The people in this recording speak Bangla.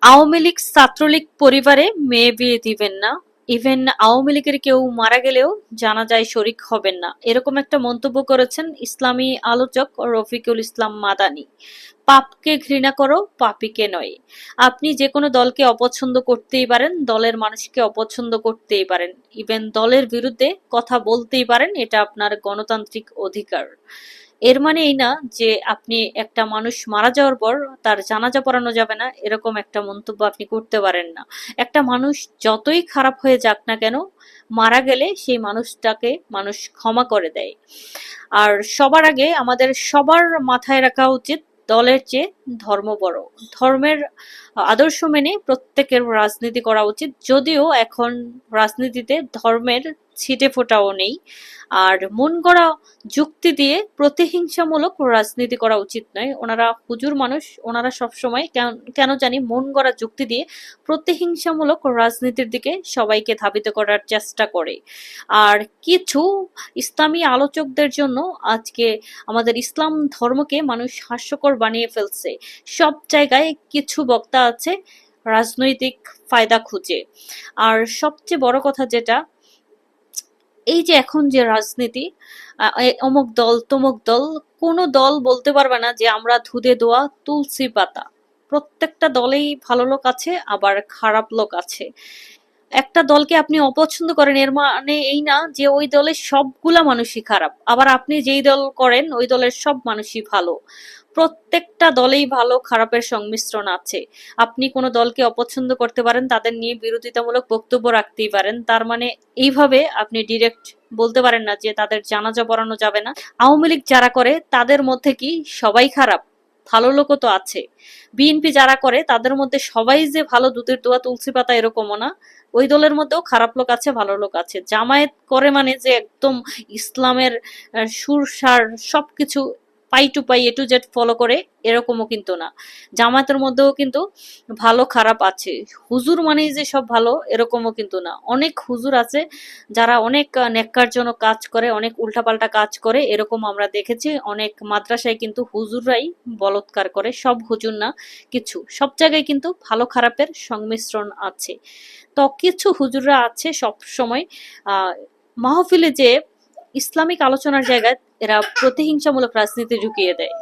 আওয়ামী লীগ ছাত্রলীগ পরিবারে মেয়ে বিয়ে দিবেন না, ইভেন আওয়ামী লীগের কেউ মারা গেলেও জানাজায় শরিক হবেন না, এরকম একটা মন্তব্য করেছেন ইসলামী আলোচক রফিকুল ইসলাম মাদানী। পাপকে ঘৃণা করো, পাপীকে নয়। আপনি যে কোনো দলকে অপছন্দ করতেই পারেন, দলের মানুষকে অপছন্দ করতেই পারেন, ইভেন দলের বিরুদ্ধে কথা বলতেই পারেন, এটা আপনার গণতান্ত্রিক অধিকার। এর মানে এই না যে আপনি একটা মানুষ মারা যাওয়ার পর তার জানাজা পড়ানো যাবে না, এরকম একটা মন্তব্য আপনি করতে পারেন না। একটা মানুষ যতই খারাপ হয়ে যাক না কেন, মারা গেলে সেই মানুষটাকে মানুষ ক্ষমা করে দেয়। আর সবার আগে আমাদের সবার মাথায় রাখা উচিত, দলের চেয়ে ধর্ম বড়। ধর্মের আদর্শ মেনে প্রত্যেকের রাজনীতি করা উচিত, যদিও এখন রাজনীতিতে ধর্মের ছিটে ফোঁটাও নেই। আর মন গড়া যুক্তি দিয়ে প্রতিহিংসামূলক রাজনীতি করা উচিত নয়। ওনারা হুজুর মানুষ, ওনারা সবসময় কেন জানি মন গড়া যুক্তি দিয়ে প্রতিহিংসামূলক রাজনীতির দিকে সবাইকে ধাবিত করার চেষ্টা করে। আর কিছু ইসলামী আলোচকদের জন্য আজকে আমাদের ইসলাম ধর্মকে মানুষ হাস্যকর বানিয়ে ফেলছে। সব জায়গায় কিছু বক্তা আছে রাজনৈতিক ফায়দা খুঁজে। আর সবচেয়ে বড় কথা যেটা, এই যে এখন যে রাজনীতি, অমুক দল তমুক দল, কোনো দল বলতে পারবে না যে আমরা ধুদে দোয়া তুলসী পাতা। প্রত্যেকটা দলেই ভালো লোক আছে, আবার খারাপ লোক আছে। একটা দলকে আপনি অপছন্দ করেন এর মানে এই না যে ওই দলের সবগুলা মানুষই খারাপ, আবার আপনি যেই দল করেন ওই দলের সব মানুষই ভালো। প্রত্যেকটা দলেই ভালো খারাপের সংমিশ্রণ আছে। আপনি কোনো দলকে অপছন্দ করতে পারেন, তাদের নিয়ে বিরোধিতামূলক বক্তব্য রাখতেই পারেন, তার মানে এইভাবে আপনি ডিরেক্ট বলতে পারেন না যে তাদের জানাজা পড়ানো যাবে না। আওয়ামী লীগ যারা করে তাদের মধ্যে কি সবাই খারাপ? ভালো লোকও তো আছে। বিএনপি যারা করে তাদের মধ্যে সবাই যে ভালো দুধের দোয়া তুলসী পাতা এরকমও না, ওই দলের মধ্যেও খারাপ লোক আছে, ভালো লোক আছে। জামায়াত করে মানে যে একদম ইসলামের সুর সার সবকিছু পাই two pi A to Z follow করে, এরকমও কিন্তু না। জামায়াতের মধ্যেও কিন্তু ভালো খারাপ আছে। হুজুর মানেই যে সব ভালো এরকমও কিন্তু না। অনেক হুজুর আছে যারা অনেক ন্যাক্কারজনক কাজ করে, অনেক উল্টাপাল্টা কাজ করে, এরকম আমরা দেখেছি। অনেক মাদ্রাসায় কিন্তু হুজুররাই বলৎকার করে, সব হুজুর না, কিছু। সব জায়গায় কিন্তু ভালো খারাপের সংমিশ্রণ আছে। তো কিছু হুজুররা আছে সব সময় মাহফিলে যে ইসলামিক আলোচনার জায়গায় এরা প্রতিহিংসামূলক রাজনীতি ঢুকিয়ে দেয়।